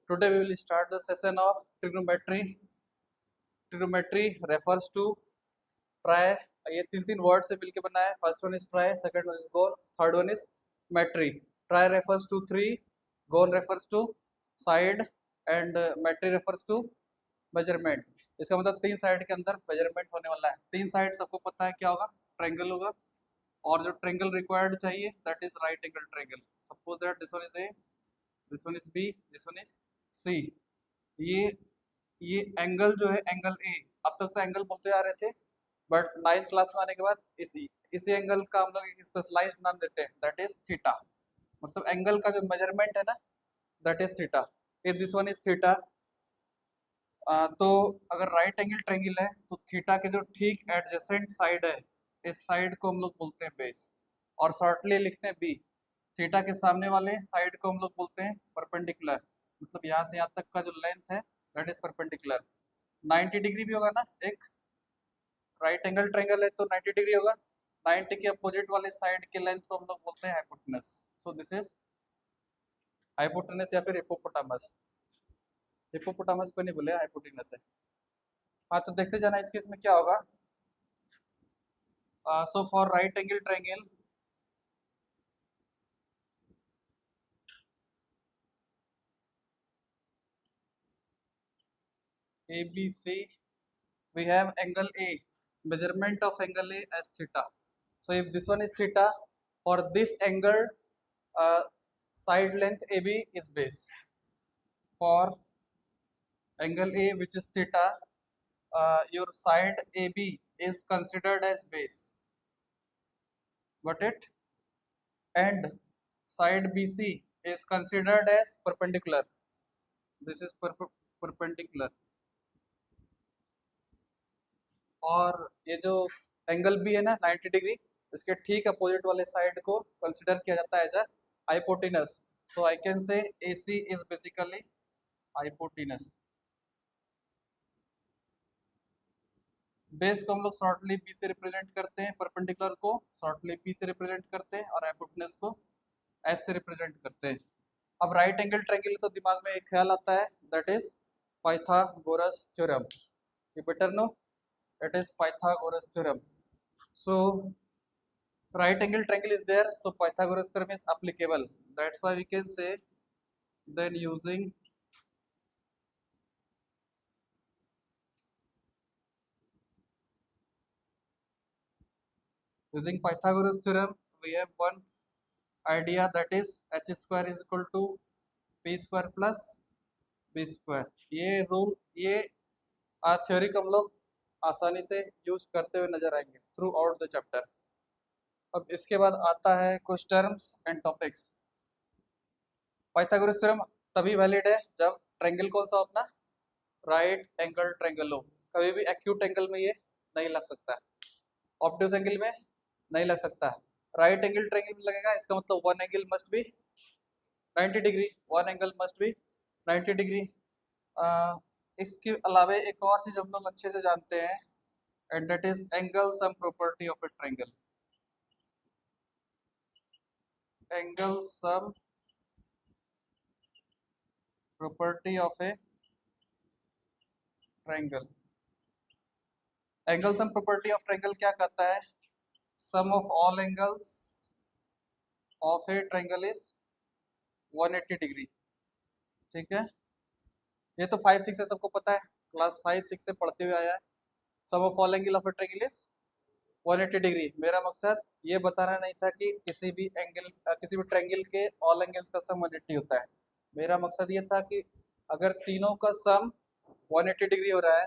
Today we will start the session of trigonometry. Trigonometry refers to try. ये तीन तीन word से मिलके बना है. First one is tri, second one is gon, third one is metry. Tri refers to three, gon refers to side and metry refers to measurement. इसका मतलब तीन साइड के अंदर मेजरमेंट होने वाला है. तीन साइड सबको पता है क्या होगा, ट्रायंगल होगा. और जो ट्रायंगल रिक्वायर्ड चाहिए that is right angle triangle. Suppose that this one is A, this one is B, this one is C. ये ये एंगल जो है एंगल ए, अब तक तो एंगल बोलते आ रहे थे, बट नाइन्थ क्लास में आने के बाद इसी एंगल का हम लोग एक स्पेशलाइज्ड नाम देते हैं, दैट इज थीटा. मतलब एंगल का जो मेजरमेंट है ना, that is theta. If this one is theta, तो अगर राइट एंगल ट्रायंगल है तो थीटा के जो ठीक एडजेसेंट साइड है, इस साइड को हम लोग बोलते हैं बेस, और शॉर्टली लिखते हैं बी. थीटा के सामने वाले साइड को हम लोग बोलते हैं परपेंडिकुलर. मतलब यहाँ से यहाँ तक का जो लेंथ है दैट इज परपेंडिकुलर. 90 डिग्री भी होगा ना, एक राइट एंगल ट्रायंगल है तो 90 डिग्री होगा. 90 के अपोजिट वाले साइड के लेंथ को हम लोग बोलते हैं hypotenuse. So this is hypotenuse या फिर हिप्पोपोटामस. हिप्पोपोटामस को नहीं बोले, हाइपोटेनस है. हाँ, तो देखते जाना इस केस में क्या होगा. So for right angle triangle, ABC, we have angle A. Measurement of angle A as theta. So if this one is theta, for this angle, side length AB is base. For angle A, which is theta, your side AB is considered as base. Got it? And side BC is considered as perpendicular. This is perpendicular. और ये जो angle भी है ना 90 degree, इसके ठीक opposite वाले side को कंसिडर किया जाता है as hypotenuse. So I can say AC is basically hypotenuse. Base को हम लोग शॉर्टली B से रिप्रेजेंट करते हैं, परपेंडिकुलर को शॉर्टली P से रिप्रेजेंट करते हैं, और हाइपोटेनस को S से रिप्रेजेंट करते हैं. अब राइट एंगल ट्रायंगल तो दिमाग में एक ख्याल आता है, that is Pythagoras theorem. You better know, that is Pythagoras theorem. So right angle triangle is there, so Pythagoras theorem is applicable. That's why we can say then using Pythagoras theorem we have one idea, that is h square is equal to p square plus b square. ये rule, ये theory को हम लोग आसानी से use करते हुए नजर आएंगे थ्रू आउट द चैप्टर. अब इसके बाद आता है कुछ terms and topics. Pythagoras theorem तभी वैलिड है जब ट्रायंगल कौन सा अपना राइट एंगल ट्रायंगल हो. कभी भी एक्यूट एंगल में ये नहीं लग सकता है, ऑब्ट्यूज एंगल में नहीं लग सकता है. राइट एंगल ट्रायंगल में लगेगा, इसका मतलब one angle must be 90 degree, one angle must be 90 degree. इसके अलावा एक और चीज हम लोग अच्छे से जानते हैं, and that is angle sum property of a triangle. Angle sum property of a triangle. Angle sum property of triangle क्या कहता है, sum of all angles of a triangle is 180 degree. ठीक है, ये तो 5-6 है, सबको पता है, क्लास 5-6 से पढ़ते हुए आया है. Sum of all angle of a triangle is 180 degree. मेरा मकसद ये बताना नहीं था कि किसी भी एंगल, किसी भी ट्रायंगल के ऑल एंगल्स का सम 180 होता है. मेरा मकसद ये था कि अगर तीनों का सम 180 डिग्री हो रहा है,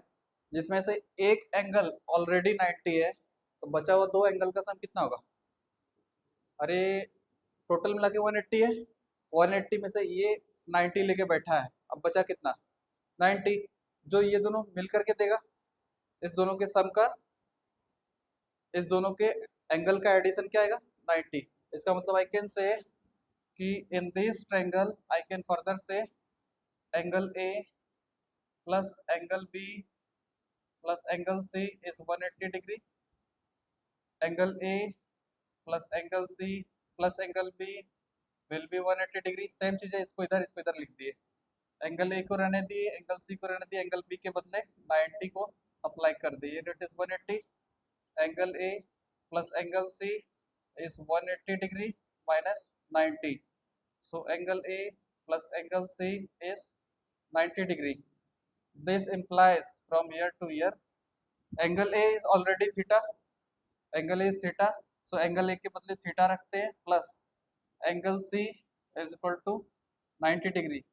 जिसमें से एक एंगल ऑलरेडी 90 है, तो बचा हुआ दो एंगल का सम कितना होगा. अरे टोटल मिला के 180 है, 180 में से ये 90 लेके बैठा है, अब बचा कितना 90. जो ये दोनों मिल करके देगा, इस दोनों के सम का, इस दोनों के एंगल का एडिशन क्या आएगा 90. इसका मतलब आई कैन से कि in this triangle I can further say angle A plus angle B plus angle C is 180 degree. Angle A plus angle C plus angle B will be 180 degree. Same चीज है, इसको इधर लिख दिए. Angle A को रहने दिए, angle C को रहने दिए, एंगल बी के बदले 90 को अप्लाई कर दिए, it is 180. Angle A plus angle C is 180 degree minus 90. So angle A plus angle C is 90 degree. This implies from here to here, angle A is already theta, angle A is theta, so angle A के बदले theta रखते हैं, plus angle C is equal to 90 degree.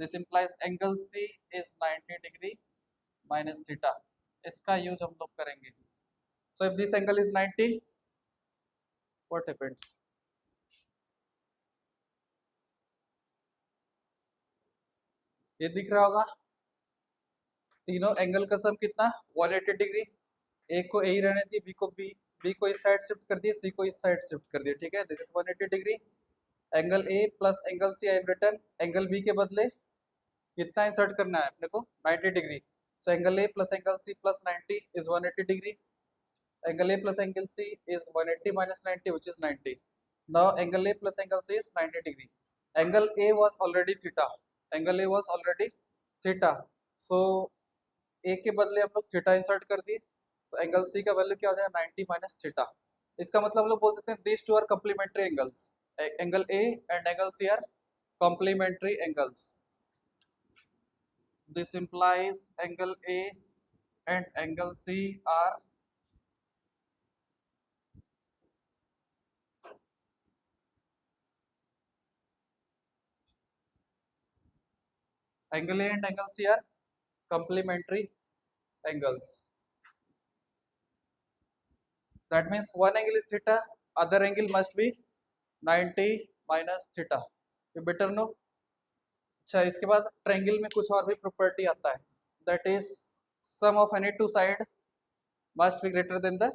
This implies angle C is 90 degree minus theta. इसका use हम लोग करेंगे. So if this angle is 90, what happened? ये दिख रहा होगा, तीनों एंगल का सम कितना 180 डिग्री. ए को ए ही रहने दी, बी को बी, बी को इस साइड शिफ्ट कर दिए, सी को इस साइड शिफ्ट कर दिया. ठीक है, this is 180 degree. Angle A plus angle C I return, angle B के बदले कितना इंसर्ट करना है अपने को 90 degree. So angle A plus angle C plus 90 is 180 degree. Angle A plus angle C is 180 minus 90 which is 90. Now angle A plus angle C is 90 degree. Angle A was already theta. Angle A was already theta. So A के बदले हम लोग theta insert कर दिए, तो angle C का value क्या हो जाएगा 90 माइनस थीटा. इसका मतलब हम लोग बोल सकते हैं this two are complementary angles. Angle A and angle C are complementary angles. This implies angle A and angle C are angle A and angle C are complementary angles. That means one angle is theta, other angle must be 90 minus theta. You better know. अच्छा, इसके बाद triangle में कुछ और भी property आता है, that is sum of any two side must be greater than the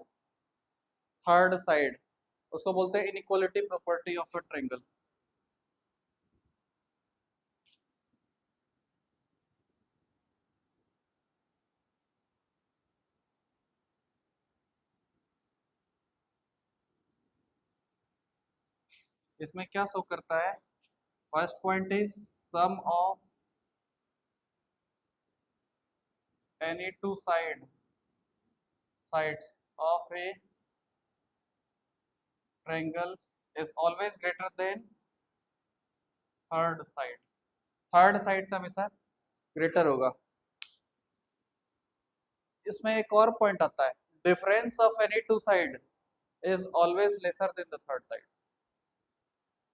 third side. उसको बोलते हैं inequality property of a triangle. इसमें क्या शो करता है, first point is sum of any two sides of a triangle is always greater than third side. Third side से हमेशा greater होगा. इसमें एक और पॉइंट आता है, difference of any two side is always lesser than the third side.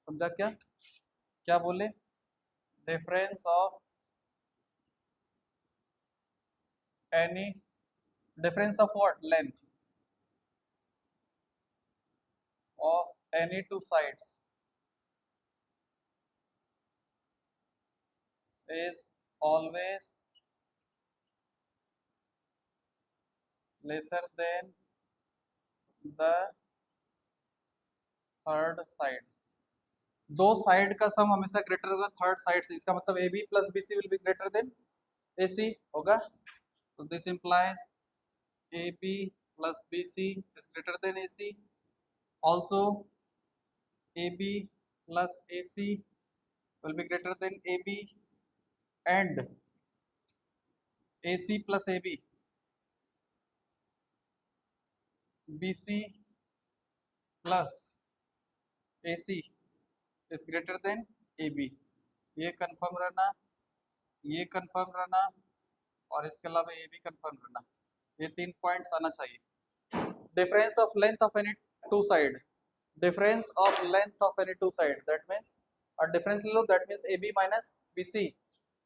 समझा क्या, क्या बोले, difference of any, difference of what, length of any two sides is always lesser than the third side. दो side का सम हमेशा greater होगा third side से. इसका मतलब A B plus B C will be greater than A C होगा. तो this implies A B plus B C is greater than A C. Also A B plus A C will be greater than A B and AC plus AB, BC plus AC is greater than AB. ये confirm रहना, ये confirm रहना, और इसके अलावा ये भी confirm रहना. ये तीन पॉइंट्स आना चाहिए. Difference of length of any two side, difference of length of any two side, that means, और डिफरेंस ले लो, that means AB minus BC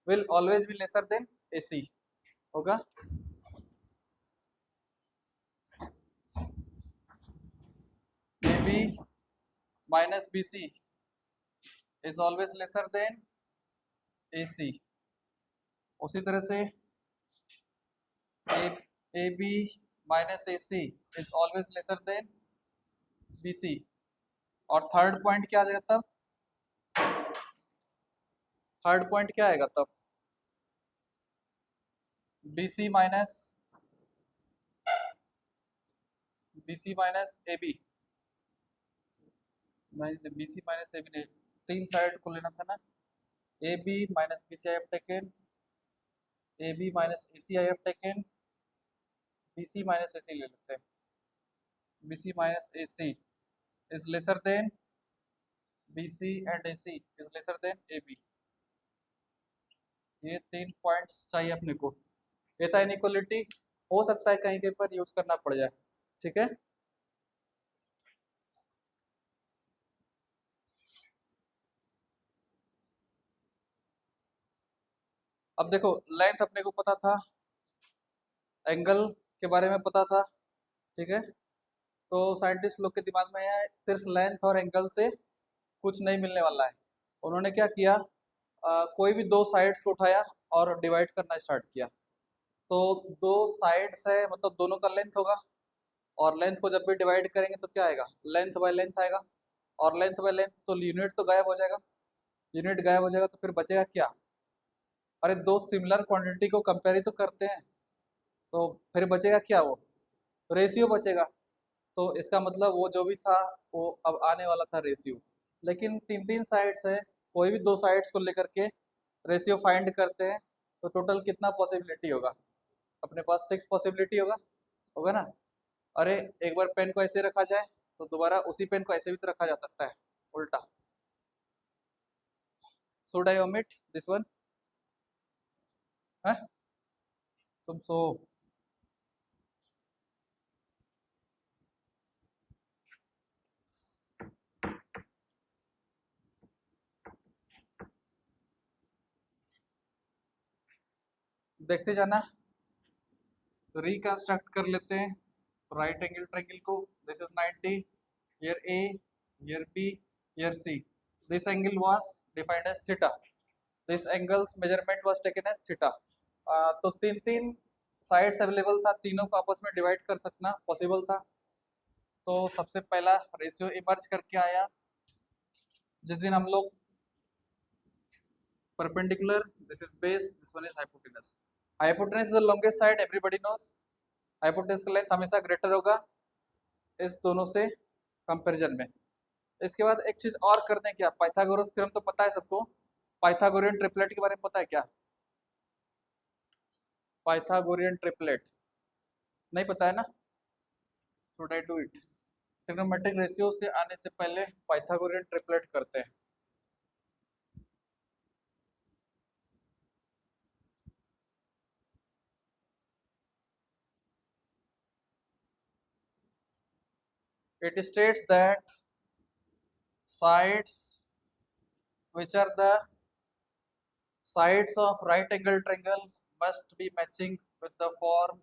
will always be lesser than AC होगा. AB minus BC is always lesser than AC. उसी तरह से AB minus AC is always lesser than BC. और third point क्या आ जाएगा तब, थर्ड पॉइंट क्या आएगा तब, BC minus AB. BC minus AB नहीं, तीन साइड को लेना था ना, A B minus B C I have taken, A B minus A C I have taken, B C minus A C ले लेते हैं, B C minus A C is lesser than B C and A C is lesser than A B. ये 3 points चाहिए अपने को। ये था inequality, हो सकता है कहीं कहीं पर यूज करना पड़ जाए, ठीक है। अब देखो लेंथ अपने को पता था, एंगल के बारे में पता था, ठीक है। तो साइंटिस्ट लोग के दिमाग में है सिर्फ लेंथ और एंगल से कुछ नहीं मिलने वाला है। उन्होंने क्या किया, कोई भी दो साइड्स को उठाया और डिवाइड करना स्टार्ट किया। तो दो साइड्स है मतलब दोनों का लेंथ होगा, और लेंथ को जब भी डिवाइड करेंगे तो क्या आएगा, लेंथ बाय लेंथ आएगा, और लेंथ बाय लेंथ तो यूनिट तो गायब हो जाएगा, यूनिट गायब हो जाएगा तो फिर बचेगा क्या, अरे दो सिमिलर क्वांटिटी को कंपेयर ही तो करते हैं, तो फिर बचेगा क्या, वो रेशियो बचेगा। तो इसका मतलब वो जो भी था वो अब आने वाला था रेशियो। लेकिन तीन तीन साइड्स है, कोई भी दो साइड्स को लेकर के रेशियो फाइंड करते हैं, तो टोटल कितना पॉसिबिलिटी होगा, अपने पास 6 पॉसिबिलिटी होगा, होगा ना। अरे एक बार पेन को ऐसे रखा जाए तो दोबारा उसी पेन को ऐसे भी तो रखा जा सकता है, उल्टा। Should I omit this one, है तुम सो। देखते जाना, रिकंस्ट्रक्ट कर लेते हैं राइट एंगल ट्रायंगल को। This is 90, here A, here B, here C. This angle was defined as theta, this angles measurement was taken as theta. तो तीन तीन साइड्स अवेलेबल था, तीनों को आपस में डिवाइड कर सकना पॉसिबल था। तो सबसे पहला रेशियो इमर्ज करके आया जिस दिन हम लोग perpendicular, this is base, this one is hypotenuse. Hypotenuse is the longest side, everybody knows. Hypotenuse का लेंथ हमेशा ग्रेटर होगा इस दोनों से कंपैरिजन में। इसके बाद एक चीज और करते हैं, क्या पाइथागोरस थ्योरम तो पता है सबको, पाइथागोरियन ट्रिपलेट के बारे में पता है क्या, पाइथागोरियन ट्रिपलेट नहीं पता है ना, should I do it. Trigonometric ratio से आने से पहले पाइथागोरियन ट्रिपलेट करते हैं। It states that sides which are the sides of right angle triangle must be matching with the form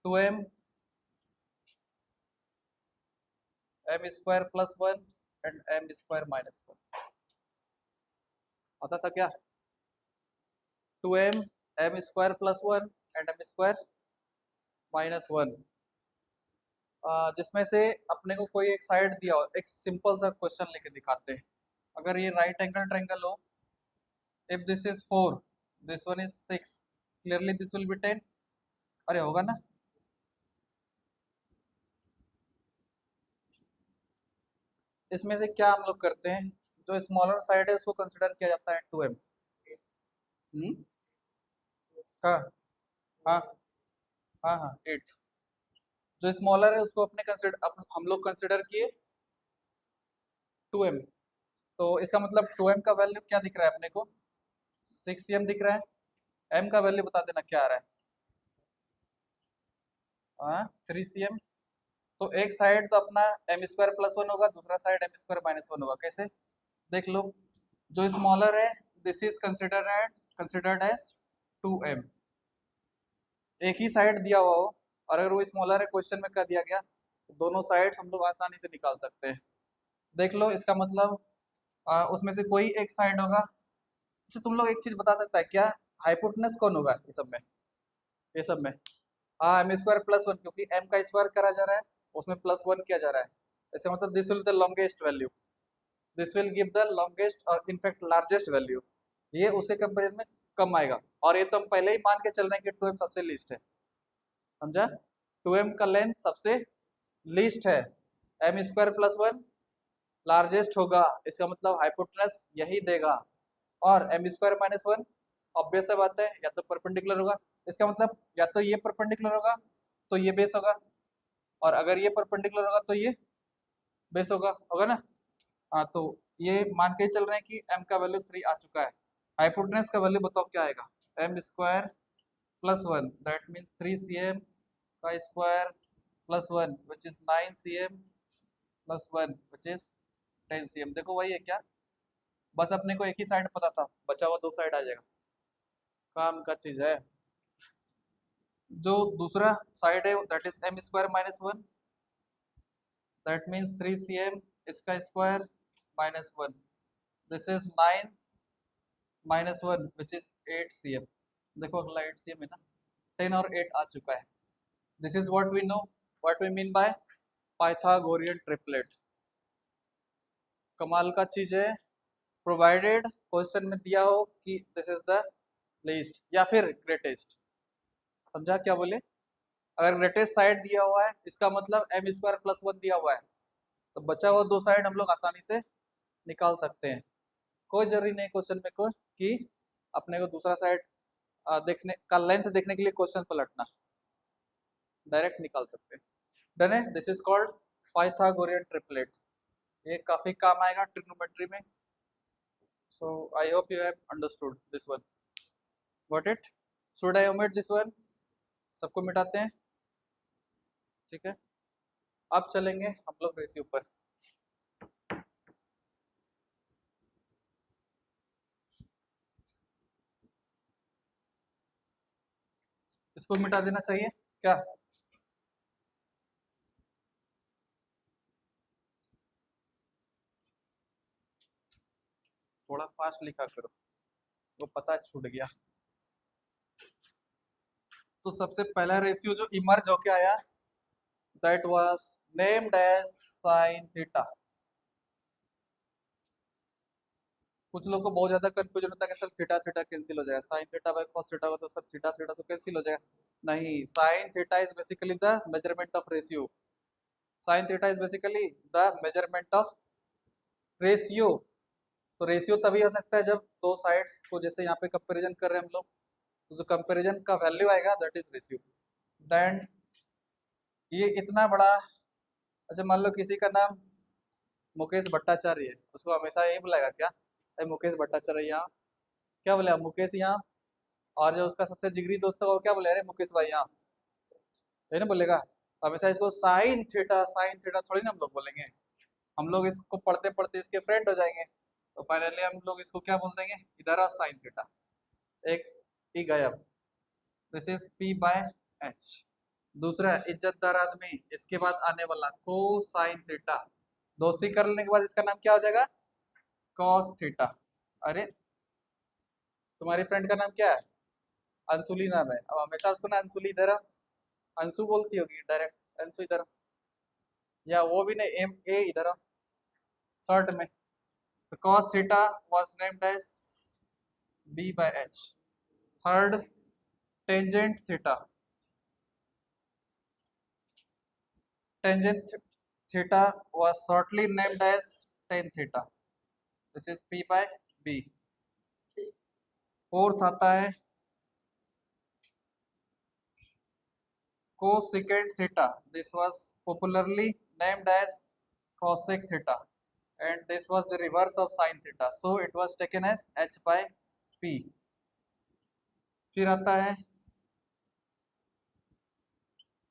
2m m square plus 1 and m square minus 1। आता था क्या, 2m m square plus 1 and m square minus 1। जिसमें से अपने को कोई एक side दिया हो, एक सिंपल सा क्वेश्चन लेके दिखाते हैं। अगर ये राइट एंगल ट्रायंगल हो, if this is 4, this one is 6, clearly this will be 10। अरे होगा ना। इसमें से क्या हम लोग करते हैं, जो स्मॉलर साइड है उसको कंसिडर किया जाता है 2m। हाँ हाँ हाँ हाँ 8। जो स्मॉलर है उसको अपने कंसिडर हम लोग कंसिडर किए 2m। तो इसका मतलब 2m का वैल्यू क्या दिख रहा है अपने को, 6m दिख रहा है। m का वैल्यू बता देना क्या आ रहा है, 3cm। तो एक साइड तो अपना एम स्क्वायर प्लस 1 होगा, दूसरा साइड एम स्क्वायर माइनस 1 होगा। कैसे देख लो, जो स्मॉलर है this is considered as 2m। एक ही साइड दिया हुआ हो और अगर वो स्मॉलर है क्वेश्चन में क्या दिया गया, तो दोनों साइड्स हम लोग आसानी से निकाल सकते हैं। देख लो इसका मतलब उसमें से कोई एक साइड होगा। अच्छा तुम लोग एक चीज बता सकता है क्या, हाइपोटेनस कौन होगा ये सब में, ये सब में हाँ एम स्क्वायर प्लस 1, क्योंकि m का स्क्वायर करा जा रहा है उसमें प्लस 1 किया जा रहा है। ऐसे मतलब this will the longest value, this will give the longest और इनफैक्ट लार्जेस्ट वैल्यू। ये उसके कंपेरिजन में कम आएगा, और ये तो हम पहले ही मान के चल रहे हैं कि 2m सबसे लीस्ट है, समझा। 2m का लेंथ सबसे लीस्ट है, एम स्क्वायर प्लस 1 लार्जेस्ट होगा, इसका मतलब हाइपोटेनस यही देगा। और M square minus one, obvious सा बात है, या तो परपेंडिकुलर होगा, इसका मतलब या तो ये परपेंडिकुलर होगा तो ये बेस होगा, और अगर ये परपेंडिकुलर होगा तो ये बेस होगा, होगा ना। हाँ, तो ये मान के चल रहे हैं कि m का वैल्यू 3 आ चुका है। हाइपोटेनस का वैल्यू बताओ क्या आएगा, M square plus one, that means 3 cm का square plus one which is 9 cm plus one which is 10 cm। देखो वही है क्या, बस अपने को एक ही साइड पता था, बचा हुआ दो साइड आ जाएगा, काम का चीज है। जो दूसरा साइड है that is M square minus one, that means 3 cm इसका square minus one, this is 9 minus one which is 8 cm। देखो अगला 8 cm है ना, 10 और 8 आ चुका है। This is what we know, what we mean by Pythagorean triplet. कमाल का चीज है, प्रोवाइडेड क्वेश्चन में दिया हो कि दिस इज द लीस्ट या फिर ग्रेटेस्ट। समझा क्या बोले, अगर ग्रेटेस्ट साइड दिया हुआ है इसका मतलब एम स्क्वायर प्लस वन दिया हुआ है, तो बचा हुआ दो साइड हम लोग आसानी से निकाल सकते हैं। कोई जरूरी नहीं क्वेश्चन में को कि अपने को दूसरा साइड देखने का लेंथ देखने के लिए क्वेश्चन पलटना, डायरेक्ट निकाल सकते हैं। डन है, this is called Pythagorean triplet. ये काफी काम आएगा ट्रिग्नोमेट्री में। So I hope you have understood this one, got it. Should I omit this one, सबको मिटाते हैं, ठीक है। अब चलेंगे हम लोग रेशियो पर। इसको मिटा देना चाहिए क्या, थोड़ा फास्ट लिखा करो, वो पता छूट गया। तो सबसे पहला रेशियो जो इमर्ज होके आया that was named as sine theta. कुछ लोगों को बहुत ज्यादा कंफ्यूजन होता है कि सर थीटा थीटा कैंसिल हो जाएगा, sign theta by cos theta हो तो सर थीटा थीटा तो कैंसिल हो जाएगा। नहीं, sine theta is basically the measurement of ratio, sine theta is basically the measurement of ratio. तो रेशियो तभी हो सकता है जब दो साइड्स को, जैसे यहाँ पे कंपैरिजन कर रहे हैं हम लोग, तो जो कंपैरिजन का वैल्यू आएगा दैट इज रेशियो। देन ये इतना बड़ा, अच्छा मान लो किसी का नाम मुकेश भट्टाचार्य है, उसको हमेशा यही बुलाएगा क्या, अरे मुकेश भट्टाचार्य यहाँ, क्या बोलेगा मुकेश यहाँ, और जो उसका सबसे जिगरी दोस्त होगा वो क्या बोले, अरे मुकेश भाई यहाँ, यही ना बोलेगा। हमेशा इसको साइन थीटा थोड़ी ना हम लोग बोलेंगे, हम लोग इसको पढ़ते पढ़ते इसके फ्रेंड हो जाएंगे, तो फाइनली हम लोग इसको क्या बोल देंगे, इधर आ साइन थीटा, एक्स ई गायब, this is P by H. दूसरा इज्जतदार आदमी, इसके बाद आने वाला कोसाइन थीटा, दोस्ती कर लेने के बाद इसका नाम क्या हो जाएगा, कॉस थीटा। अरे तुम्हारी फ्रेंड का नाम क्या है, अंशुली नाम है, अब हमेशा उसको ना अंशुली इधर आ, अंशु बोलती होगी डायरेक्ट, अंशु इधर आ, या वो भी नहीं एम ए इधर आ शॉर्ट में। तो cos theta was named as b by h। Third tangent theta, tangent theta was shortly named as tan theta, this is p by b। Fourth आता है cosecant theta, this was popularly named as cosec theta and this was the reverse of sin theta, so it was taken as h by p। फिर आता है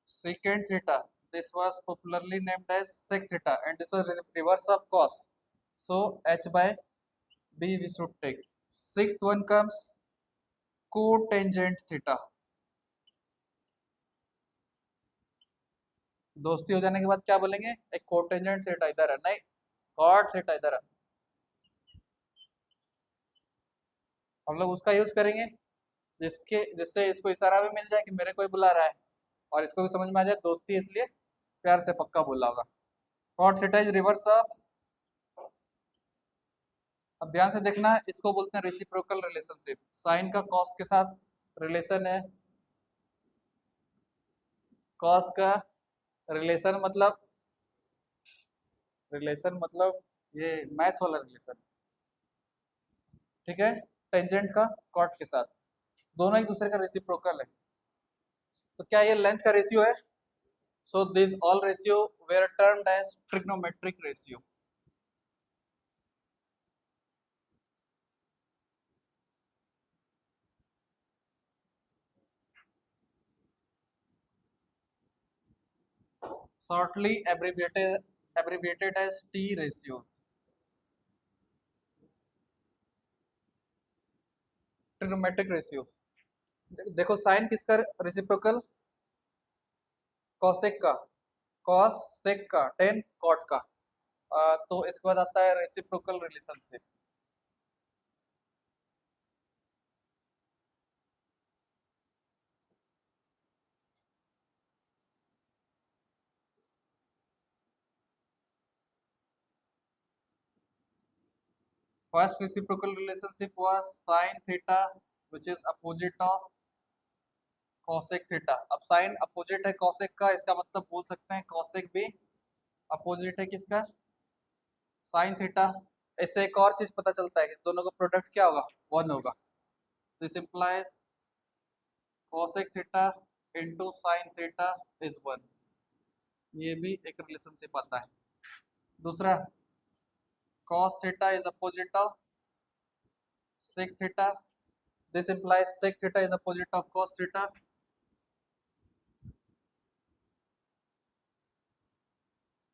secant theta, this was popularly named as sec theta and this was reverse of cos, so h by b we should take। Sixth one comes cotangent theta, दोस्ती हो जाने के बाद क्या बोलेंगे, एक कोटेंजेंट थीटा इधर है, नहीं कॉट थीटा इधर है, हम लोग उसका यूज करेंगे जिससे इसको इशारा भी मिल जाए कि मेरे कोई बुला रहा है, और इसको भी समझ में आ जाए दोस्ती है, इसलिए प्यार से पक्का बोला होगा। Cot theta is reverse of, अब ध्यान से देखना, इसको बोलते हैं रेसिप्रोकल रिलेशनशिप, साइन का कॉस के साथ रिलेशन है, कॉस का रिलेशन मतलब ये मैथ्स वाला रिलेशन, ठीक है। टेंजेंट का कॉट के साथ, दोनों एक दूसरे का रेसिप्रोकल है, तो क्या ये लेंथ का रेशियो है? So this all ratio were termed as trigonometric ratio. Shortly abbreviated as T ratios. Trigonometric ratios. देखो साइन किसका रेसिप्रोकल? कॉसेक का, कॉस सेक का, टेन कॉट का। तो इसके बाद आता है reciprocal relationship. First reciprocal relationship was sin theta, which is opposite of cosec theta. अब साइन अपोजिट है कॉसेक का, इसका मतलब बोल सकते हैं कॉसेक भी अपोजिट है किसका? Sine theta. इससे एक और चीज पता चलता है कि दोनों का प्रोडक्ट क्या होगा? वन होगा। This implies cosec theta into sin theta is one. ये भी एक रिलेशनशिप आता है। दूसरा, cos theta is opposite of sec theta. This implies sec theta is opposite of cos theta.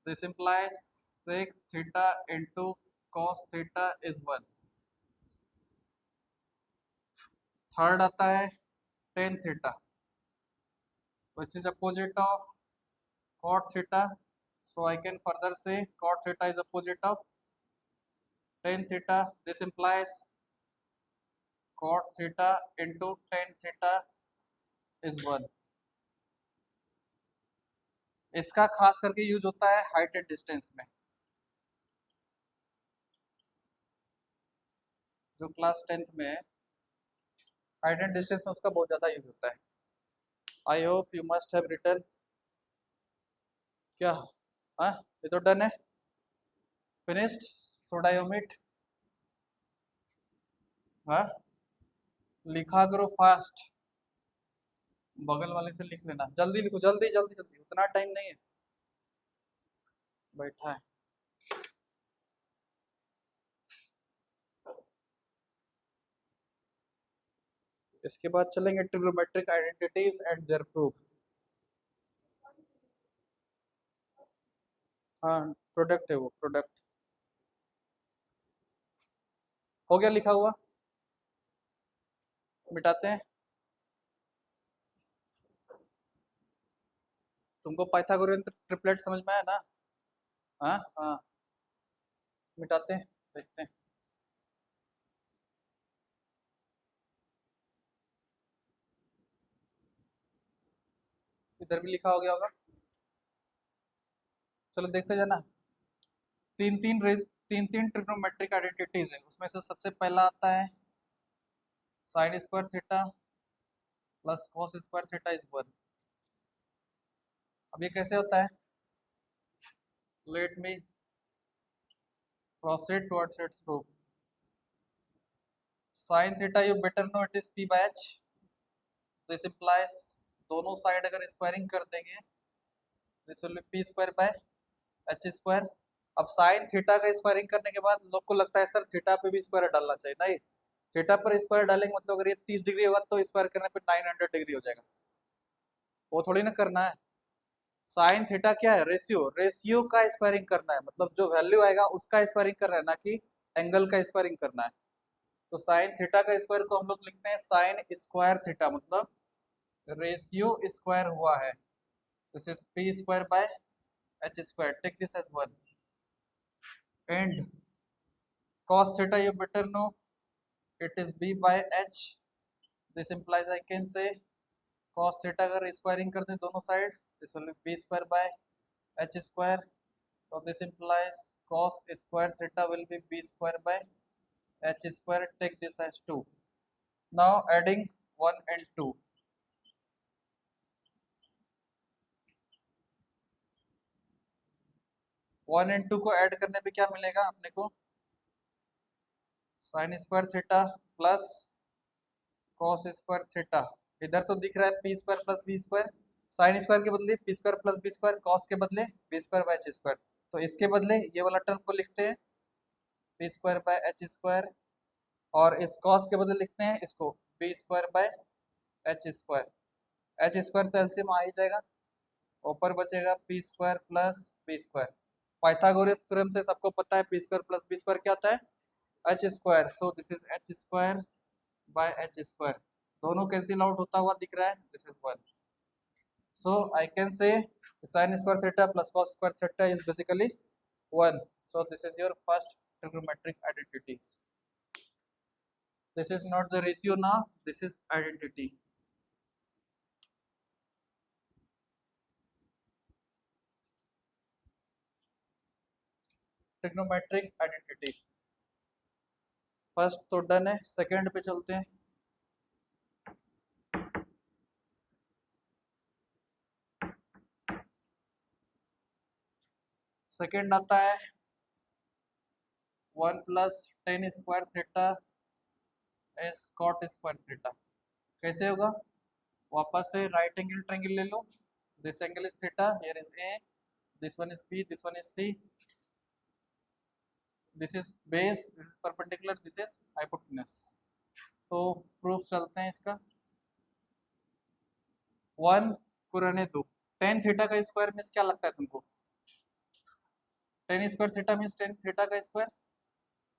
This implies sec theta into cos theta is one. Third आता है tan theta, which is opposite of cot theta. So I can further say cot theta is opposite of tan theta. This implies cot theta into tan theta is one. इसका खास करके use होता है height and distance में। जो class 10th में है, height and distance में उसका बहुत ज्यादा यूज होता है। I hope you must have written. क्या? हाँ, ये तो डन है, फिनिश्ड। Soda omit. हाँ, लिखा करो फास्ट, बगल वाले से लिख लेना। जल्दी लिखो, जल्दी जल्दी जल्दी, उतना टाइम नहीं है, बैठा है। इसके बाद चलेंगे trigonometric identities and their proof. हाँ, प्रोडक्ट है वो, प्रोडक्ट हो गया लिखा हुआ, मिटाते हैं। तुमको पाइथागोरियन ट्रिपलेट समझ में आया ना? हाँ हाँ, मिटाते हैं, देखते हैं। इधर भी लिखा हो गया होगा, चलो देखते जाना। तीन तीन ट्रिग्नोमेट्रिक आइडेंटिटीज है, उसमें से सबसे पहला आता है sine square theta plus cos square theta is one. अब ये कैसे होता है? Let me proceed towards its proof. Sine theta you better know it is P by H. This implies दोनों साइड अगर स्क्वायरिंग कर देंगे, this will be P square by H square. अब साइन थीटा का स्क्वायरिंग करने के बाद लोग को लगता है सर थीटा पे भी स्क्वायर डालना चाहिए। नहीं, थीटा पर स्क्वायर डालेंगे मतलब अगर ये 30 डिग्री होगा तो स्क्वायर करने पे 900 डिग्री हो जाएगा, वो थोड़ी ना करना है। साइन थीटा क्या है? रेशियो, रेशियो का स्क्वायरिंग करना है, मतलब जो वैल्यू आएगा उसका स्क्वायरिंग करना है, ना कि एंगल का स्क्वायरिंग करना है। तो साइन थीटा का स्क्वायर को हम लोग लिखते हैं साइन स्क्वायर थीटा, मतलब रेशियो स्क्वायर हुआ है। This is P square by H square, take this as one. एंड cos theta you better know it is b by h। this implies I can say cos theta अगर squaring कर दे दोनों side, this will be b square by h square। so this implies cos square theta will be b square by h square, take this as 2। now adding 1 and 2, 1 and 2 को add करने पे क्या मिलेगा अपने को? Sine square theta plus cos square theta. इधर तो दिख रहा है P square plus B square, sine square के बदले P square plus B square, cos के बदले B square by H square. तो इसके बदले ये वाला टर्म को लिखते हैं P square by H square, और इस कॉस के बदले लिखते हैं इसको B square by H square. H square तो एलसीएम आ ही जाएगा, ऊपर बचेगा P square plus B square. Pythagoras theorem से सबको पता है P square plus B square क्या होता है? H square. So this is H square by H square. दोनों कैंसिल आउट होता हुआ दिख रहा है, this is 1। So I can say sin square theta plus cos square theta is basically 1. So this is your first trigonometric identities. This is not the ratio now, this is identity. Trigonometric identity. First तो done है, second पे चलते हैं। Second आता है 1 plus tan square theta is cot square theta. कैसे होगा? वापस से राइट एंगल ट्रायंगल ले लो। This angle is theta, here is A, this one is B, this one is C, this is base, this is perpendicular, this is hypotenuse. तो proof चलते हैं इसका। 1 को रहने दो, टेन थीटा का स्क्वायर मीन्स क्या लगता है तुमको? Tan square theta means tan theta का square.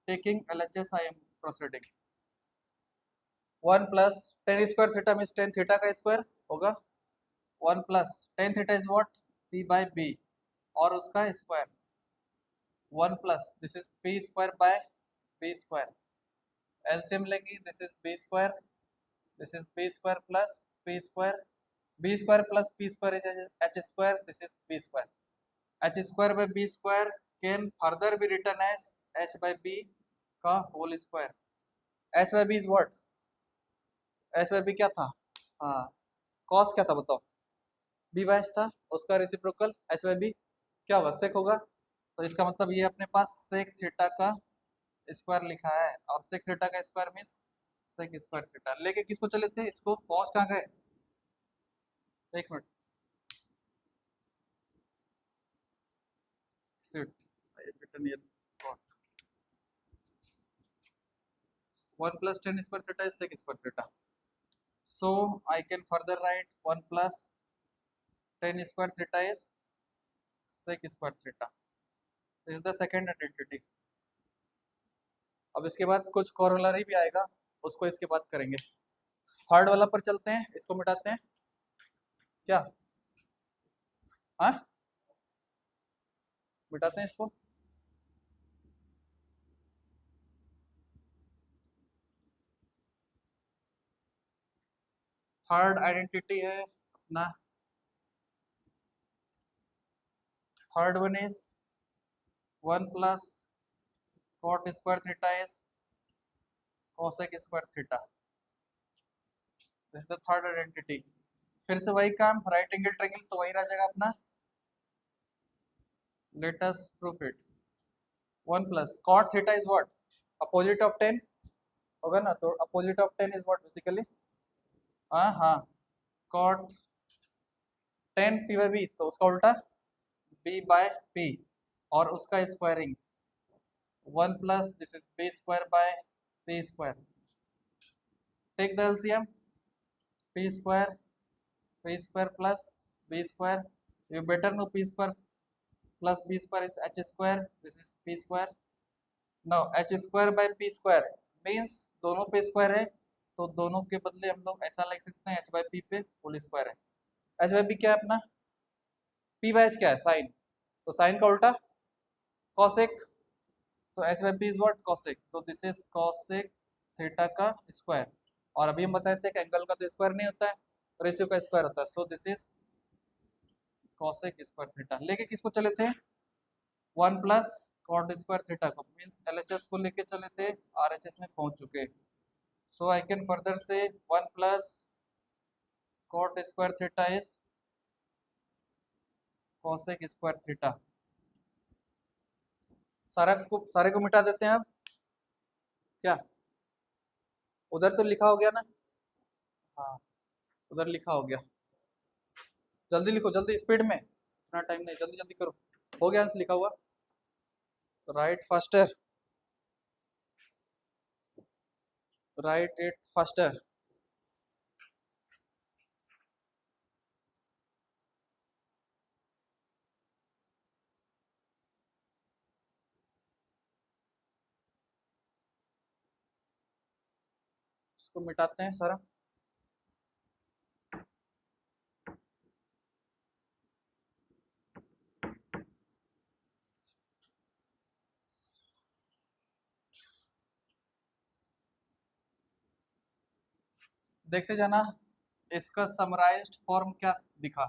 Taking LHS I am proceeding. 1 plus tan square theta means tan theta का स्क्वायर होगा। 1 plus tan theta is what? P by B, और उसका square. 1 plus this is P square by B square. LCM लेंगे, this is B square, this is B square plus P square, B square plus P square is H square, this is B square. H square by B square can further be written as H by B का whole square. H by B is what? H by B क्या था? हाँ, cos क्या था बताओ? B by H था, उसका reciprocal H by B क्या होगा? सेक होगा। तो इसका मतलब ये अपने पास सेक थीटा का स्क्वायर लिखा है, और सेक थीटा का square means sec square theta. लेके किसको चले थे? इसको पहुंच कहाँ गए? एक minute, sit. I have written here what? 1 plus 10 square theta is sec square theta. So I can further write 1 plus 10 square theta is sec square theta. This is the second identity. अब इसके बाद कुछ corollary भी आएगा, उसको इसके बाद करेंगे। थर्ड वाला पर चलते हैं, इसको मिटाते हैं क्या? हाँ, मिटाते हैं इसको। थर्ड आइडेंटिटी है अपना, third one is 1 plus cot square theta is cosec square theta. This is the third identity. फिर से वही काम, राइट एंगल ट्रायंगल तो वही रह जाएगा अपना। Let us proof it. 1 plus cot theta is what? Opposite of 10 होगा ना, तो opposite of 10 is what basically? हाँ हाँ, cot 10 p बाय b, तो उसका उल्टा b बाय p, और उसका squaring 1 plus this is b square by p square. Take the LCM, p square plus b square. You better know p square plus b square is h square, this is p square. now h square by p square means दोनों पे square है, तो दोनों के बदले हम लोग ऐसा लिख सकते हैं h by p पे होल स्क्वायर है। h by p क्या है अपना? p by h क्या है? साइन, तो साइन का उल्टा cosec, तो h by p is what? cosec, तो दिस इज cosec थीटा का स्क्वायर। और अभी हम बताए थे कि एंगल का तो स्क्वायर नहीं होता है, रेशियो का स्क्वायर होता है। So this is cosec square theta. लेके किसको चले थे? 1 प्लस कॉट स्क्वायर थीटा को, मीन्स एलएचएस को लेके चले थे, आरएचएस में पहुंच चुके। सो I can further say 1 plus cot square theta is cosec square theta. सारे को मिटा देते हैं अब। क्या उधर तो लिखा हो गया ना? हाँ, उधर लिखा हो गया। जल्दी लिखो, जल्दी स्पीड में, इतना टाइम नहीं, जल्दी जल्दी करो। हो गया आंसर लिखा हुआ। Right faster, right it faster. इसको मिटाते हैं सारा। देखते जाना इसका समराइज्ड फॉर्म क्या दिखा।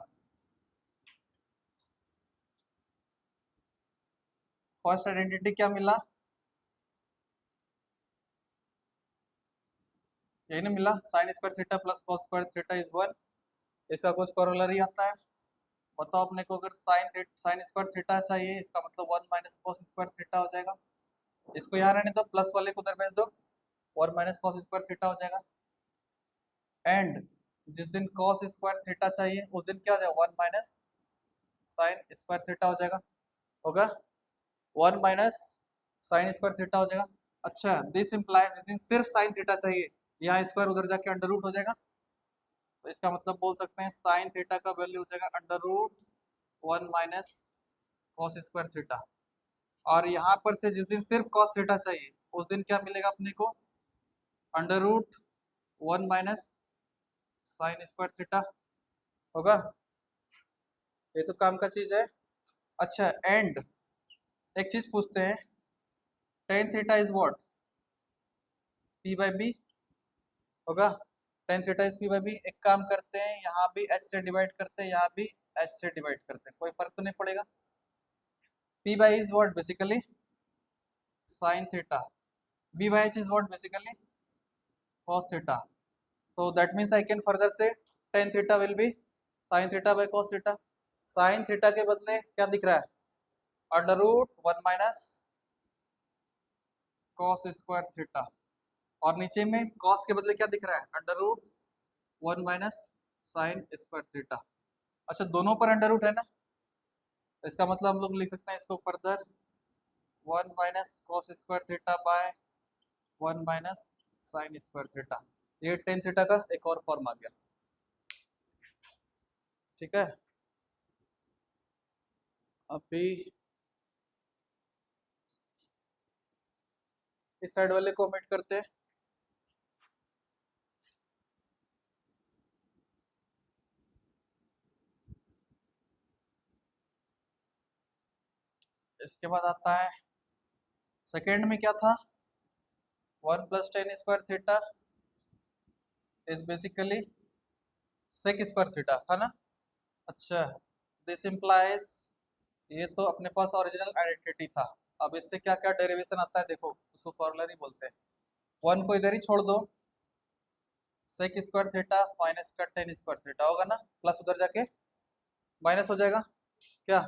फर्स्ट आइडेंटिटी क्या मिला? यही ना मिला, sign square theta plus cos square theta is 1। इसका कुछ कोरोलरी आता है? बताओ अपने को, अगर साइन स्क्वायर थीटा चाहिए, इसका मतलब 1 माइनस कॉस स्क्वायर थीटा हो जाएगा। इसको यहाँ रहने दो, प्लस वाले को उधर भेज दो, 1 माइनस कॉस स्क्वायर थीटा हो जाएगा। एंड जिस दिन कॉस स्क्वायर थीटा चाहिए उस दिन क्या हो जाएगा? 1 माइनस साइन स्क्वायर थीटा हो जाएगा। होगा 1 माइनस साइन स्क्वायर थीटा हो जाएगा। अच्छा, दिस इंप्लाइज जिस दिन सिर्फ साइन थीटा चाहिए, यहाँ स्क्वायर उधर जाके अंडर रूट हो जाएगा। तो इसका मतलब बोल सकते हैं साइन थीटा का वैल्यू हो जाएगा under root 1 minus cos square theta. और यहाँ पर से जिस दिन सिर्फ कॉस थीटा चाहिए उस दिन क्या मिलेगा अपने को? Under root 1 minus sine square theta. होगा, ये तो काम का चीज है। अच्छा, एंड एक चीज पूछते हैं, tan theta is what? P by B. होगा, tan theta is P by B. एक काम करते हैं, यहाँ भी एच से डिवाइड करते हैं, यहाँ भी एच से डिवाइड करते हैं, कोई फर्क तो नहीं पड़ेगा। P by is what basically? Sine theta. B by H is what basically? cos theta. So that means I can further say tan theta will be sin theta by cos theta. sin theta के बदले क्या दिख रहा है? Under root 1 minus cos square theta. और नीचे में cos के बदले क्या दिख रहा है? Under root 1 minus sine square theta. अच्छा, दोनों पर अंडर रूट है ना, तो इसका मतलब हम लोग लिख सकते हैं इसको further 1 minus cos square theta by 1 minus sine square theta. ये टेन थीटा का एक और फॉर्म आ गया। ठीक है, अभी इस साइड वाले को ओमिट करते हैं। इसके बाद आता है सेकेंड में क्या था? 1 plus tan square theta is basically sec square theta था ना। अच्छा, दिस इम्प्लाइज, ये तो अपने पास ओरिजिनल आइडेंटिटी था। अब इससे क्या क्या डेरिवेशन आता है देखो, उसको कॉर्लरी बोलते हैं। 1 को इधर ही छोड़ दो, सेक स्क्वायर थीटा माइनस का टेन स्क्वायर थीटा होगा ना, प्लस उधर जाके माइनस हो जाएगा क्या?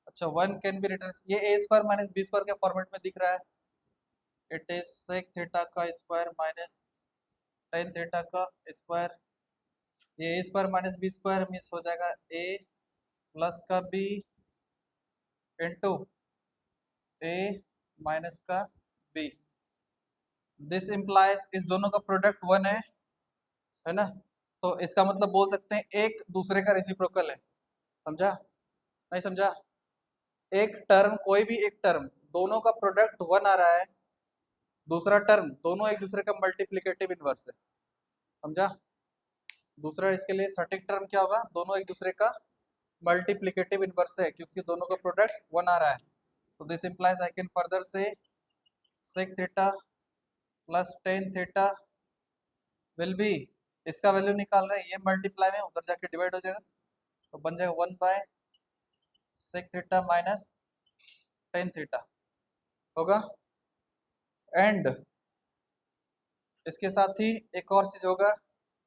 अच्छा, 1 कैन बी रिटर्न, ये A square minus B square के फॉर्मेट में दिख रहा है। इट इज सेक थीटा का स्क्वायर माइनस टेन थीटा का स्क्वायर। ये A square minus B square miss हो जाएगा, ए प्लस का बी इंटू ए माइनस का बी। दिस इम्प्लाइज इस दोनों का प्रोडक्ट 1 है ना। तो इसका मतलब बोल सकते हैं एक दूसरे का रेसिप्रोकल है। समझा? नहीं समझा? एक टर्म, कोई भी एक टर्म, दोनों का प्रोडक्ट 1 आ रहा है, दूसरा टर्म दोनों एक दूसरे का मल्टीप्लिकेटिव इनवर्स है। समझा? दूसरा इसके लिए सटीक टर्म क्या होगा? दोनों एक दूसरे का मल्टीप्लिकेटिव इनवर्स है, क्योंकि दोनों का प्रोडक्ट 1 आ रहा है। तो this implies I can further say sec theta plus tan theta will be, इसका वैल्यू निकाल रहे हैं, ये मल्टीप्लाई में उधर जाके डिवाइड हो जाएगा, तो बन जाएगा 1 by sec theta minus tan theta. होगा, एंड इसके साथ ही एक और चीज होगा,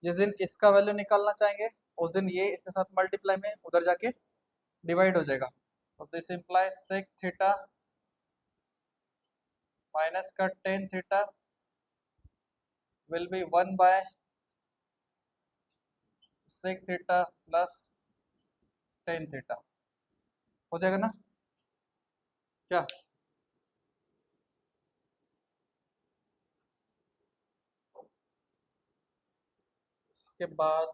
जिस दिन इसका वैल्यू निकालना चाहेंगे उस दिन ये इसके साथ मल्टीप्लाई में उधर जाके डिवाइड हो जाएगा। तो this implies sec theta minus का tan theta will be 1/sec theta plus tan theta. हो जाएगा ना क्या? उसके बाद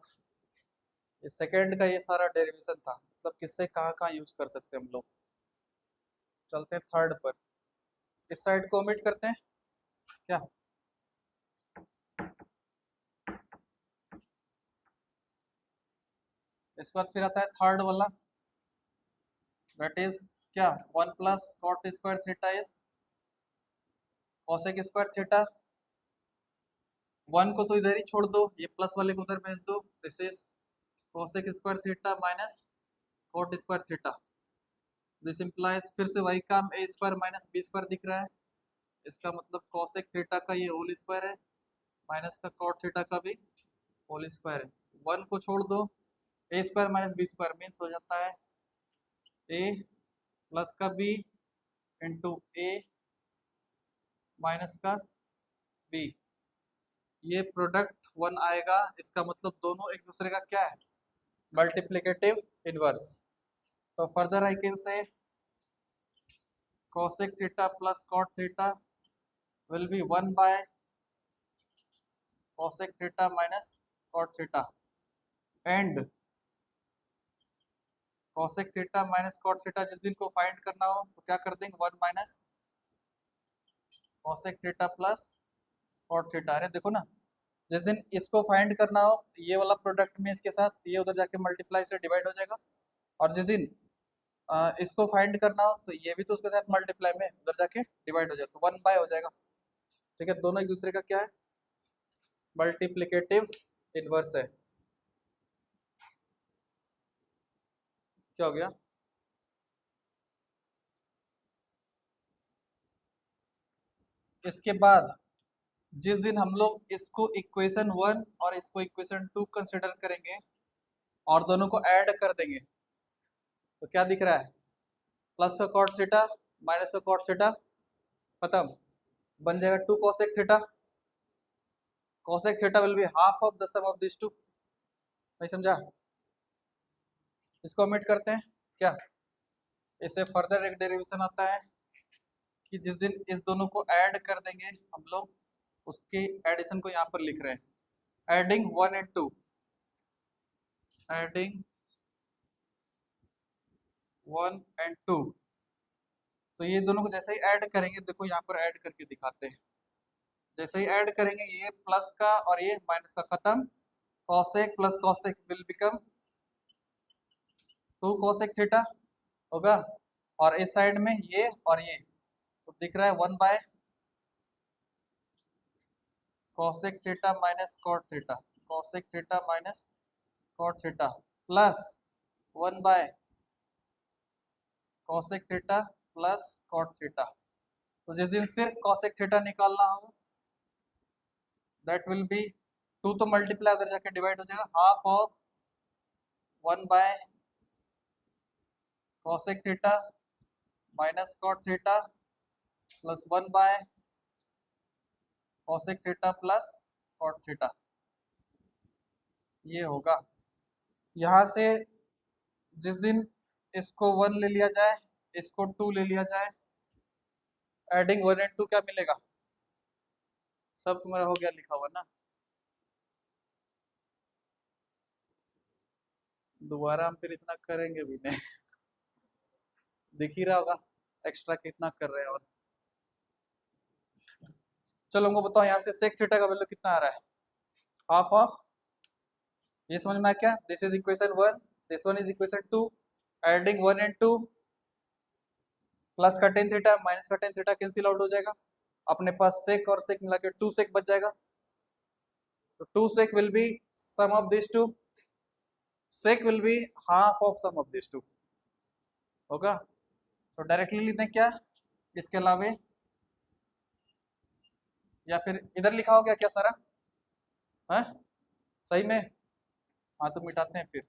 ये सेकेंड का ये सारा डेरिवेशन था, मतलब किससे कहाँ कहाँ यूज कर सकते हैं हम लोग। चलते हैं थर्ड पर, इस साइड को ओमिट करते हैं क्या? इसके बाद फिर आता है थर्ड वाला, दैट इज क्या, 1 + cot² theta is cosec square theta. 1 को तो इधर ही छोड़ दो, ये प्लस वाले को उधर भेज दो, this is cosec square theta minus cot² theta. This implies फिर से वही काम, a² माइनस b² दिख रहा है, इसका मतलब cosec थीटा का ये होल स्क्वायर है माइनस का cot थीटा का भी होल स्क्वायर है। 1 को छोड़ दो, a² माइनस b² मीन्स हो जाता है a प्लस का b इंटू a माइनस का b। ये प्रोडक्ट 1 आएगा, इसका मतलब दोनों एक दूसरे का क्या है, मल्टीप्लिकेटिव इनवर्स। तो फर्दर आई कैन से cosec theta plus cot theta will B 1/cosec theta minus cot theta and cosec theta minus cot theta जिस दिन को फाइंड करना हो तो क्या कर देंगे, 1 - cosec theta plus cot theta. अरे देखो ना, जिस दिन इसको फाइंड करना हो ये वाला प्रोडक्ट में इसके साथ ये उधर जाके मल्टीप्लाई से डिवाइड हो जाएगा, और जिस दिन इसको फाइंड करना हो तो ये भी तो उसके साथ मल्टीप्लाई में उधर जाके डिवाइड हो जाए, तो 1 बाय हो जाएगा। ठीक है, दोनों एक दूसरे का क्या है, मल्टीप्लिकेटिव इनवर्स है। क्या हो गया, इसके बाद जिस दिन हम लोग इसको इक्वेशन 1 और इसको इक्वेशन 2 कंसिडर करेंगे और दोनों को ऐड कर देंगे तो क्या दिख रहा है, प्लस का cot थीटा माइनस का cot थीटा खत्म, बन जाएगा 2 cosec theta. cosec theta will be half of the sum of this two. नहीं समझा, इसको ओमिट करते हैं क्या? इससे फर्दर एक डेरिवेशन आता है कि जिस दिन इस दोनों को ऐड कर देंगे हम लोग, उसके एडिशन को यहाँ पर लिख रहे हैं, एडिंग 1 and 2, एडिंग 1 and 2। तो ये दोनों को जैसे ही ऐड करेंगे, देखो यहाँ पर ऐड करके दिखाते हैं, जैसे ही ऐड करेंगे ये प्लस का और ये माइनस का खत्म, cosec plus cosec will become 2 cosec theta होगा, और इस साइड में ये और ये तो दिख रहा है 1 / cosec theta minus cot theta, cosec theta minus cot theta plus 1 / cosec theta plus cot theta. तो जिस दिन सिर्फ cosec थीटा निकालना हो दैट विल बी 2 तो मल्टीप्लाई उधर जाके डिवाइड हो जाएगा, half of 1 / cosec theta minus cot theta plus 1 / cosec theta plus cot theta. ये होगा, यहाँ से जिस दिन इसको 1 ले लिया जाए, इसको 2 ले लिया जाए, एडिंग 1 and 2 क्या मिलेगा, सब तुम्हारा हो गया लिखा हुआ ना, दोबारा हम फिर इतना करेंगे भी नहीं दिख ही रहा होगा एक्स्ट्रा कितना कर रहे हैं। और चलो हमको बताओ यहाँ से सेक थीटा का वैल्यू कितना आ रहा है, हाफ ऑफ, ये समझ में आया क्या, this is equation 1, this one is equation 2, adding 1 and 2, plus का टेन थीटा माइनस का टेन थीटा कैंसिल आउट हो जाएगा, अपने पास सेक और सेक मिला के 2 सेक बच जाएगा। तो 2 sec will be sum of these two, sec will be half of sum of these two होगा। तो डायरेक्टली लिखते हैं क्या इसके अलावे, या फिर इधर लिखा हो गया क्या सारा है सही में, हाँ तो मिटाते हैं फिर।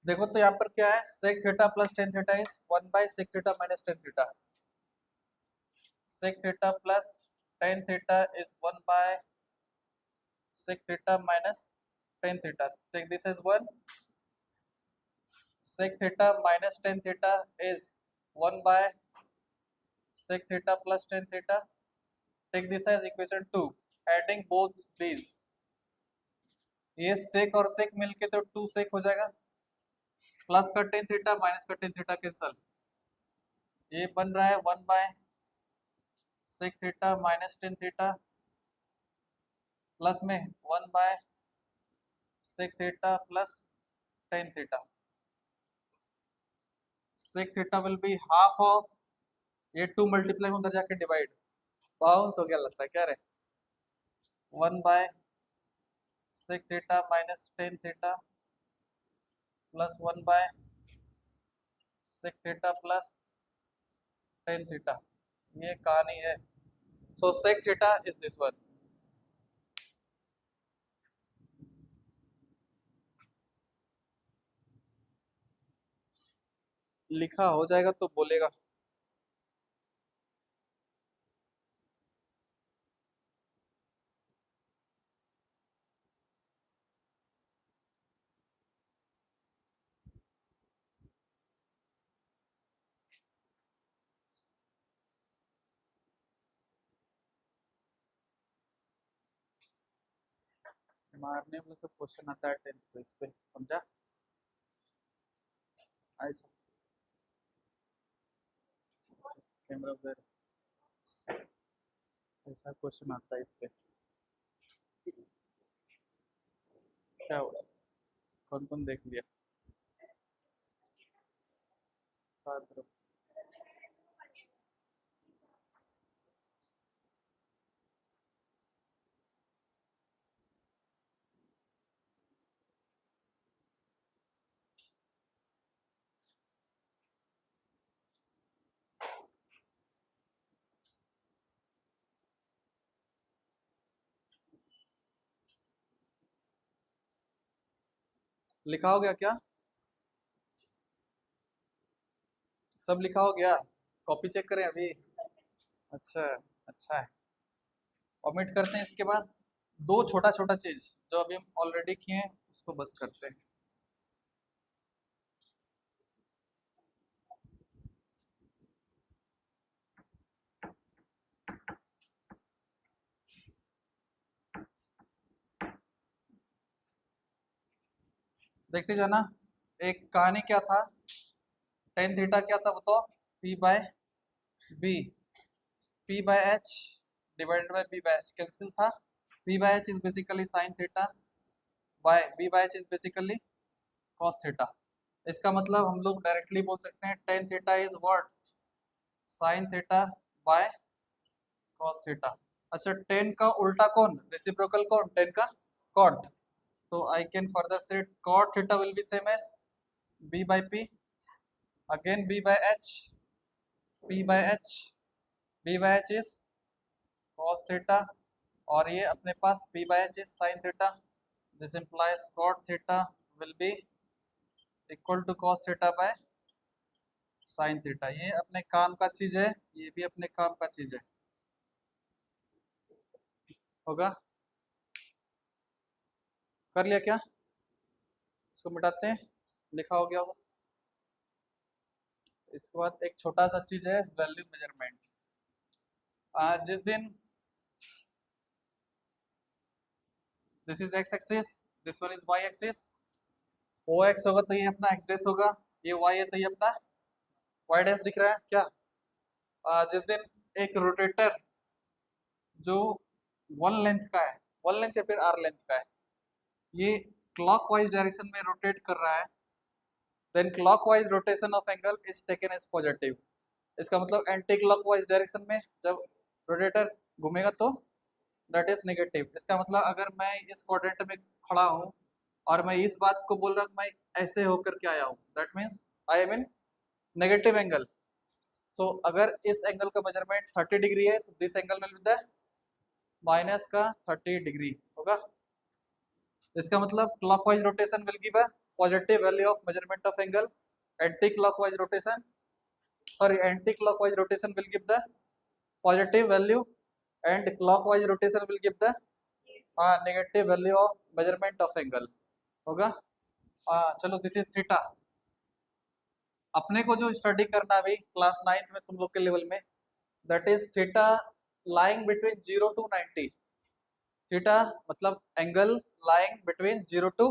देखो तो यहाँ पर क्या है, sec theta plus tan theta is 1/sec theta minus tan theta. sec theta plus tan theta is 1/sec theta minus tan theta. Take this as 1. Sec theta minus tan theta is 1/sec theta plus tan theta. Take this as equation 2. Adding both these, ये sec और sec मिलके तो 2 sec हो जाएगा, plus का tan theta minus का tan theta cancel, ये बन रहा है 1/sec theta minus tan theta plus में 1/sec theta plus tan theta. sec theta will be half of, ये 2 मल्टीप्लाई में उधर जाके डिवाइड, बाउंस हो गया लगता है क्या रे, 1/sec theta minus tan theta plus 1/sec theta plus tan theta, ये कहानी है। सो sec theta is this one. लिखा हो जाएगा तो बोलेगा। मारने वाला सब क्वेश्चन आता है 10th पे, इस पे समझा ऐसा, कैमरा उधर, ऐसा क्वेश्चन आता है इस पे। क्या हुआ, कौन कौन देख लिया, साथ लिखा हो गया क्या, सब लिखा हो गया, कॉपी चेक करें अभी। अच्छा, अच्छा है, omit करते हैं। इसके बाद दो छोटा छोटा चीज जो अभी हम ऑलरेडी किए हैं उसको बस करते हैं। देखते जाना, एक कहानी क्या था, टेन थीटा क्या था बताओ, P by B, P by H divided by B by H cancel था, P by H is basically sine theta, by B by H is basically cos theta. इसका मतलब हम लोग डायरेक्टली बोल सकते हैं tan theta is what, sine theta by cos theta. अच्छा, tan का उल्टा कौन, रेसिप्रोकल कौन, टेन का कॉट, तो I can further say cot theta will be same as b by p, again b by h, p by h, b by h is cos theta, और ये अपने पास p by h is sin theta, this implies cot theta will be equal to cos theta by sin theta। ये अपने काम का चीज है, ये भी अपने काम का चीज है, होगा, कर लिया क्या, इसको मिटाते हैं, लिखा हो गया होगा। इसके बाद एक छोटा सा चीज है वैल्यू मेजरमेंट। जिस दिन this is X axis, this one is Y axis, O X होगा तो ये अपना एक्स डैश होगा, ये वाई है तो ये अपना वाई डैश दिख रहा है क्या। जिस दिन एक रोटेटर जो वन लेंथ का है, वन लेंथ या फिर आर लेंथ का है, ये क्लॉकवाइज डायरेक्शन में रोटेट कर रहा है, then clockwise rotation of angle is taken as positive. इसका मतलब एंटी क्लॉकवाइज डायरेक्शन में जब रोटेटर घूमेगा तो दैट इज नेगेटिव। इसका मतलब अगर मैं इस क्वाड्रेंट में खड़ा हूँ और मैं इस बात को बोल रहा हूँ मैं ऐसे होकर के आया हूँ, that means I am in negative angle. So अगर इस एंगल का मेजरमेंट 30 डिग्री है तो दिस एंगल में विद माइनस का 30 डिग्री होगा। इसका मतलब clockwise rotation will give positive value of measurement of angle. Anti-clockwise rotation, sorry, anti-clockwise rotation will give the positive value, and clockwise rotation will give the negative value of measurement of angle होगा. चलो, this is theta. अपने को जो study करना अभी class 9th में तुम लोग के लेवल में, that is theta lying between 0 to 90. Theta मतलब एंगल लाइंग बिटवीन 0 to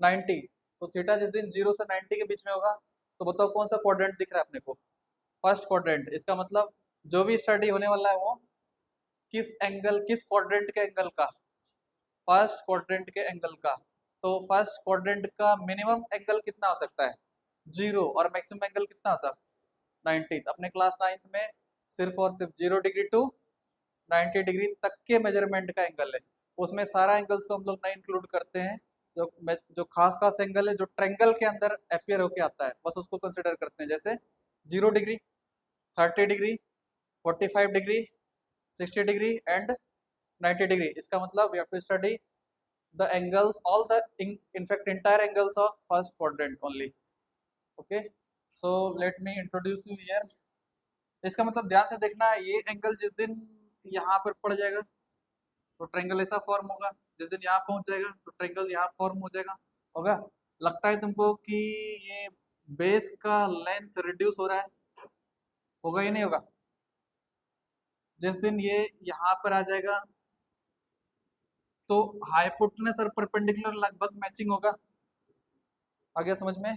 90. तो थीटा जिस दिन 0 से 90 के बीच में होगा, तो बताओ कौन सा क्वाड्रेंट दिख रहा है अपने को? First quadrant. इसका मतलब जो भी स्टडी होने वाला है वो किस एंगल, किस क्वाड्रेंट के एंगल का? फर्स्ट क्वाड्रेंट के एंगल का. तो फर्स्ट क्वाड्रेंट का मिनिमम एंगल कितना हो सकता है? 0. और मैक्सिमम एंगल कितना होता है? 90. अपने क्लास 9th में सिर्फ और सिर्फ 0 डिग्री टू 90 डिग्री तक के मेजरमेंट का एंगल है. उसमें सारा एंगल्स को हम लोग नहीं इंक्लूड करते हैं. जो खास खास एंगल है जो ट्रायंगल के अंदर अपियर होके आता है, बस उसको कंसिडर करते हैं. जैसे 0 degree, 30 degree, 45 degree, 60 degree and 90 degree. इसका मतलब we have to study the angles, all the in fact entire angles of first quadrant only. Okay, so let me introduce you here. इसका मतलब ध्यान से देखना, ये एंगल जिस दिन यहाँ पर पड़ जाएगा तो ट्रायंगल ऐसा फॉर्म होगा, जिस दिन यहाँ पहुंच जाएगा तो ट्रायंगल यहाँ फॉर्म हो जाएगा. होगा? लगता है तुमको कि ये बेस का लेंथ रिड्यूस हो रहा है? होगा ही नहीं होगा? जिस दिन ये यहाँ पर आ जाएगा तो हाइपोटेनस और परपेंडिकुलर लगभग मैचिंग होगा. आ गया समझ में?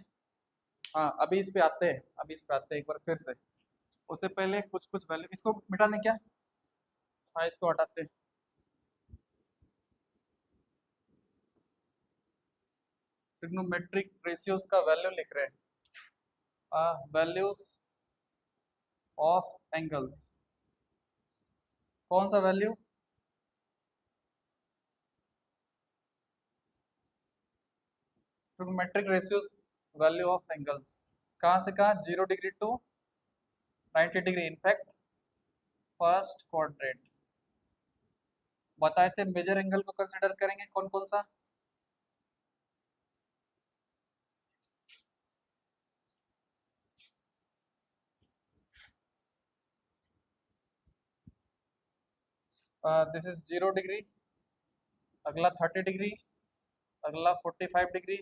हाँ, अभी इस पे आते हैं, एक बार फिर से. उससे पहले कुछ कुछ वैल्यू इसको मिटा दें क्या? हाँ, इसको हटाते हैं. ट्रिग्नोमेट्रिक रेशियोज का वैल्यू लिख रहे हैं. Values of angles. कौन सा value? Trigonometric ratios value of angles. कहाँ से कहाँ? 0 degree to 90 degree. In fact first quadrant बताए थे मेजर एंगल को कंसिडर करेंगे. कौन कौन सा? दिस इज 0 डिग्री, अगला 30 डिग्री, अगला 45 डिग्री,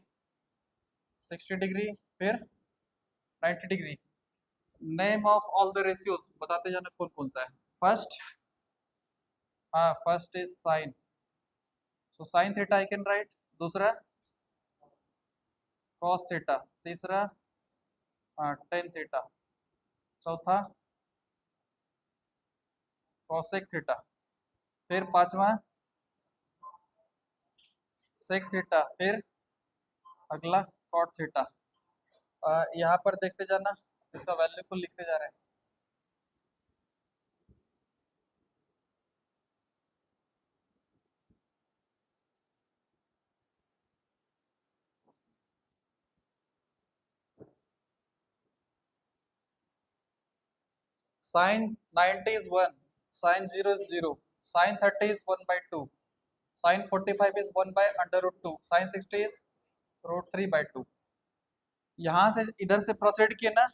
60 डिग्री, फिर 90 degree. Name of all the ratios बताते जाना कौन कौन सा है. First, first is sine. So sine theta I can write. दूसरा कॉस थीटा. तीसरा टेन थीटा. चौथा कॉसेक थीटा. फिर पांचवा सेक थीटा. फिर अगला कॉट थीटा. यहाँ पर देखते जाना, इसका वैल्यू को लिखते जा रहे हैं. Sine 90 is 1, sine 0 is 0, sine 30 is 1 by 2, sine 45 is 1 by under root 2, sine 60 is root 3 by 2. यहाँ से इधर से प्रोसीड किए ना,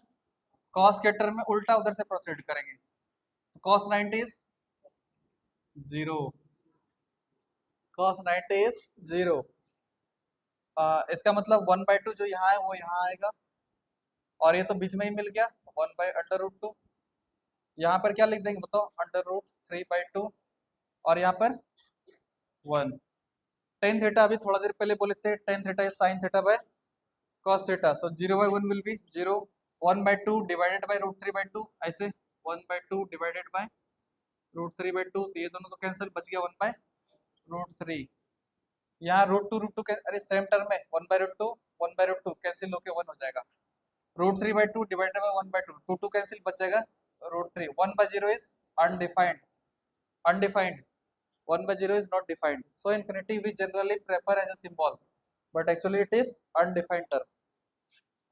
कॉस के टर्म में उल्टा उधर से प्रोसीड करेंगे. तो कॉस 90 is 0, कॉस 90 is 0. इसका मतलब 1 by 2 जो यहाँ है वो यहाँ आएगा, और ये तो बीच में ही मिल गया 1 by under root 2. यहाँ पर क्या लिख देंगे बताओ? अंडर रूट 3 by 2, और यहाँ पर 1. टेन थीटा अभी थोड़ा देर पहले बोले थे, tan theta is sine theta by cos theta. So 0 by 1 will be 0. 1 by 2 divided by root 3 by 2. ऐसे 1 by 2 divided by root 3 by 2. तो ये दोनों तो कैंसिल, बच गया 1 by रूट 3. यहाँ रूट टू अरे सेम टर्म में 1 by root 2, 1 by root 2 cancel होके 1 हो जाएगा. Root 3 by 2 divided by 1 by 2, 2 2 cancel, बच जाएगा root 3. 1 by 0 is undefined. 1 by 0 is not defined. So infinity we generally prefer as a symbol, but actually it is undefined term.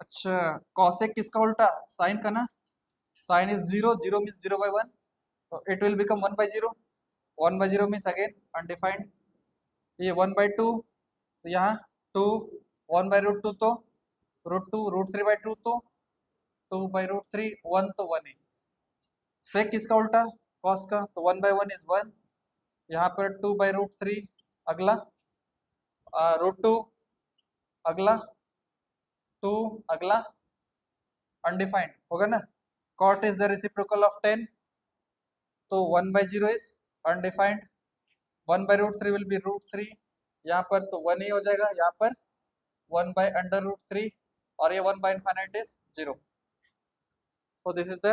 अच्छा, cosec किसका उल्टा? Sine का ना. Sine is 0, 0 means 0 by 1, so it will become 1 by 0. 1 by 0 means again undefined. ये 1 by 2, तो यहाँ 2, 1/√2 तो √2, √3/2 तो 2/√3, 1 तो 1 ही। सेक किसका उल्टा? कॉस का, तो 1/1 इज 1। यहाँ पर 2/√3, अगला √2, अगला 2, अगला अनडिफाइंड होगा ना। Cot is the reciprocal of 10, तो 1/0 इज अनडिफाइंड, 1/√3 विल बी √3, यहाँ पर तो 1 ही हो जाएगा, यहाँ पर 1/√3, और ये 1/infinite is 0। so this is the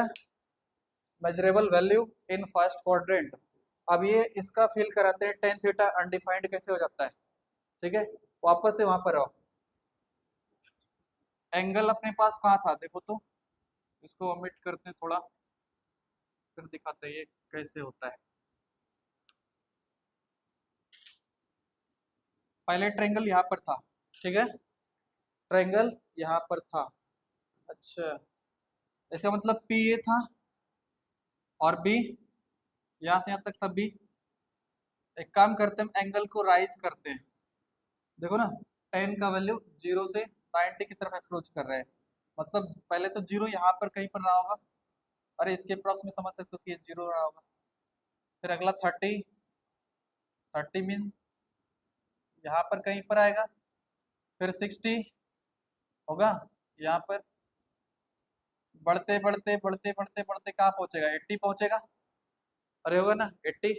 measurable value in first quadrant। अब ये इसका फिल कराते हैं, tan थीटा अनडिफाइंड कैसे हो जाता है। ठीक है, वापस से वहां पर आओ। एंगल अपने पास कहाँ था देखो तो, इसको ओमिट करते हैं थोड़ा, फिर दिखाते हैं ये कैसे होता है। पहले ट्रायंगल यहाँ पर था, ठीक है, ट्रायंगल यहाँ पर था। अच्छा, इसका मतलब पी ये था और बी यहाँ से यहाँ तक था बी। एक काम करते हैं, एंगल को राइज करते हैं। देखो ना, 10 का वैल्यू 0 से 90 की तरफ अप्रोच कर रहा है, मतलब पहले तो 0 यहाँ पर कहीं पर रहा होगा, अरे इसके अप्रॉक्स में समझ सकते हो कि ये 0 रहा होगा। फिर अगला 30, 30 मीन्स यहाँ पर कहीं पर आएगा। फिर 60 होगा यहाँ पर, बढ़ते बढ़ते बढ़ते बढ़ते बढ़ते कहाँ पहुंचेगा, 80 पहुंचेगा, अरे होगा ना 80।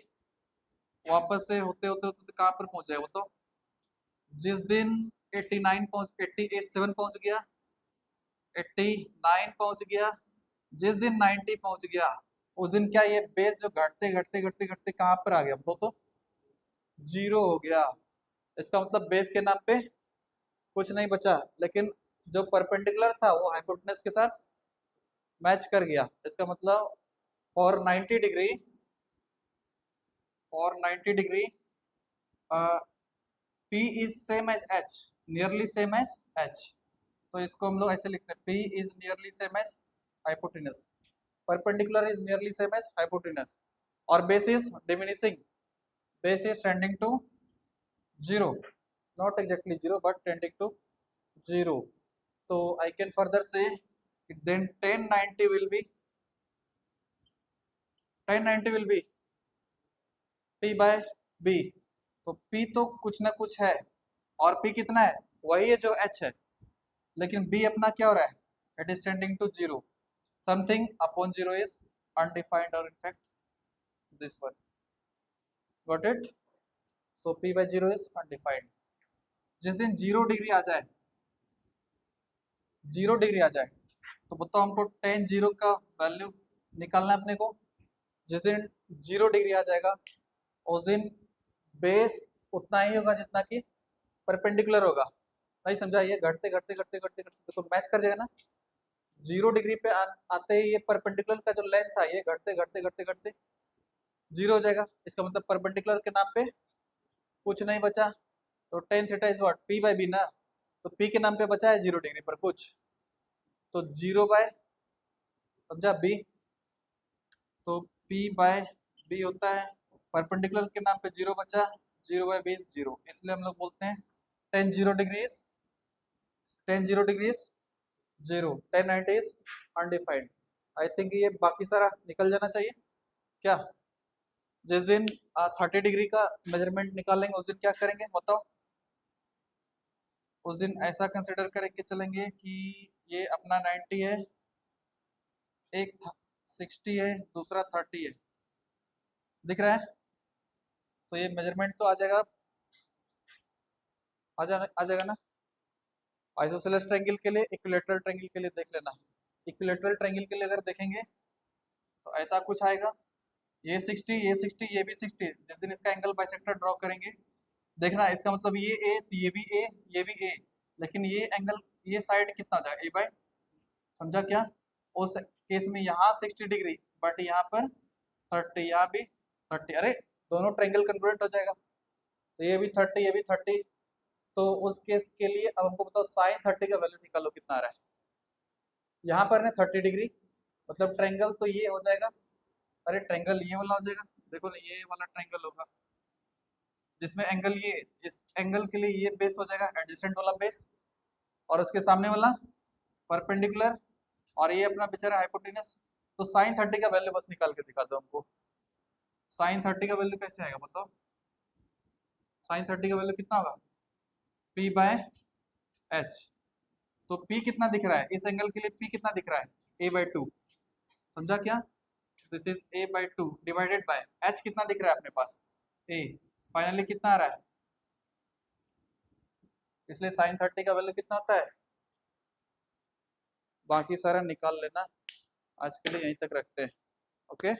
वापस से होते होते होते कहाँ पर पहुंच जाएगा वो तो, जिस दिन 89 पहुंच 87 पहुंच गया, 89 पहुंच गया, जिस दिन 90 पहुंच गया, उस दिन क्या ये बेस जो घटते घटते घटते घटते कहाँ पर आ गया तो 0 हो गया। इसका मतलब बेस के नाम पे कुछ नहीं बचा, लेकिन जो परपेंडिकुलर था वो हाइपोटेनस के साथ मैच कर गया। इसका मतलब फॉर 90 डिग्री, और 90 degree P is same as H, nearly same as H। तो इसको हम लोग ऐसे लिखते हैं, P is nearly same as hypotenuse, perpendicular is nearly same as hypotenuse, और base is diminishing, base is tending to 0, not exactly 0 but tending to 0। so I can further say then 1090 will be, 1090 will be P by B। तो P तो कुछ ना कुछ है, और P कितना है, वही है जो H है, लेकिन B अपना क्या हो रहा है, it is tending to 0, something upon 0 is undefined or in fact this one, got it। so P by 0 is undefined। जिस दिन 0 डिग्री आ जाए, 0 डिग्री आ जाए, तो बताओ हमको tan 0 का वैल्यू निकालना है अपने को। जिस दिन 0 डिग्री आ जाएगा, उस दिन बेस उतना ही होगा जितना कि परपेंडिकुलर होगा। नहीं समझा, ये घटते घटते घटते घटते घटते तो मैच कर जाएगा ना। 0 डिग्री पे आते ही ये परपेंडिकुलर का जो लेंथ था ये घटते घटते घटते घटते 0 हो जाएगा। इसका मतलब परपेंडिकुलर के नाम पे कुछ नहीं बचा, तो tan theta is what, P by B ना, तो पी के नाम पे बचा है 0 डिग्री पर कुछ, तो 0 बाय, समझा, बी, तो पी बाय बी होता है, परपेंडिकुलर के नाम पे 0 बचा, 0 बाय बी इज 0, इसलिए हम लोग बोलते हैं ten 0 degree is, ten 0 degree is 0, 1090 is undefined. I think ये बाकी सारा निकल जाना चाहिए क्या। जिस दिन 30 डिग्री का मेजरमेंट निकालेंगे उस दिन क्या करेंगे बताओ। उस दिन ऐसा कंसिडर करके चलेंगे कि ये अपना 90 है, एक 60 है, दूसरा 30 है, दिख रहा है। तो ये मेजरमेंट तो आ जाएगा ना। आइसोसेलेस ट्रायंगल के लिए, इक्विलैटरल ट्रायंगल के लिए देख लेना। इक्विलैटरल ट्रायंगल के लिए अगर देखेंगे तो ऐसा कुछ आएगा, ये 60, ये 60, ये भी 60। जिस दिन इसका एंगल बाइसेक्टर ड्रॉ करेंगे, देखना इसका मतलब ये ए, ये भी ए, ये भी ए, लेकिन ये एंगल, ये साइड कितना आ जाएगा, ए बाय, समझा क्या। उस केस में यहाँ 60 डिग्री, बट यहाँ पर 30, यहाँ भी 30, अरे दोनों ट्रायंगल कन्वर्ट हो जाएगा, तो ये भी 30, ये भी 30। तो उस केस के लिए अब हमको बताओ साइन 30 का वैल्यू निकालो कितना आ रहा है। यहाँ पर है 30 डिग्री, मतलब ट्रायंगल तो ये हो जाएगा, अरे ट्रायंगल ये वाला हो जाएगा, देखो ना ये वाला ट्रायंगल होगा, जिसमें एंगल ये, इस एंगल के लिए ये बेस हो जाएगा एडजेसेंट वाला बेस, और उसके सामने वाला परपेंडिकुलर, और ये अपना बेचारा हाइपोटेनस। तो साइन 30 का वैल्यू बस निकाल के दिखा दो हमको। साइन 30 का वैल्यू कैसे आएगा बताओ? साइन 30 का वैल्यू कितना होगा? P by H. तो P कितना दिख रहा है इस एंगल के लिए? P कितना दिख रहा है? A/2। समझा क्या? This is A/2 divided by H कितना दिख रहा है अपने पास? A। फाइनली कितना आ रहा है? इसलिए साइन 30 का वैल्यू कितना होता है? बाकी सारा निकाल लेना, आज के लिए यहीं तक रखते हैं। ओके।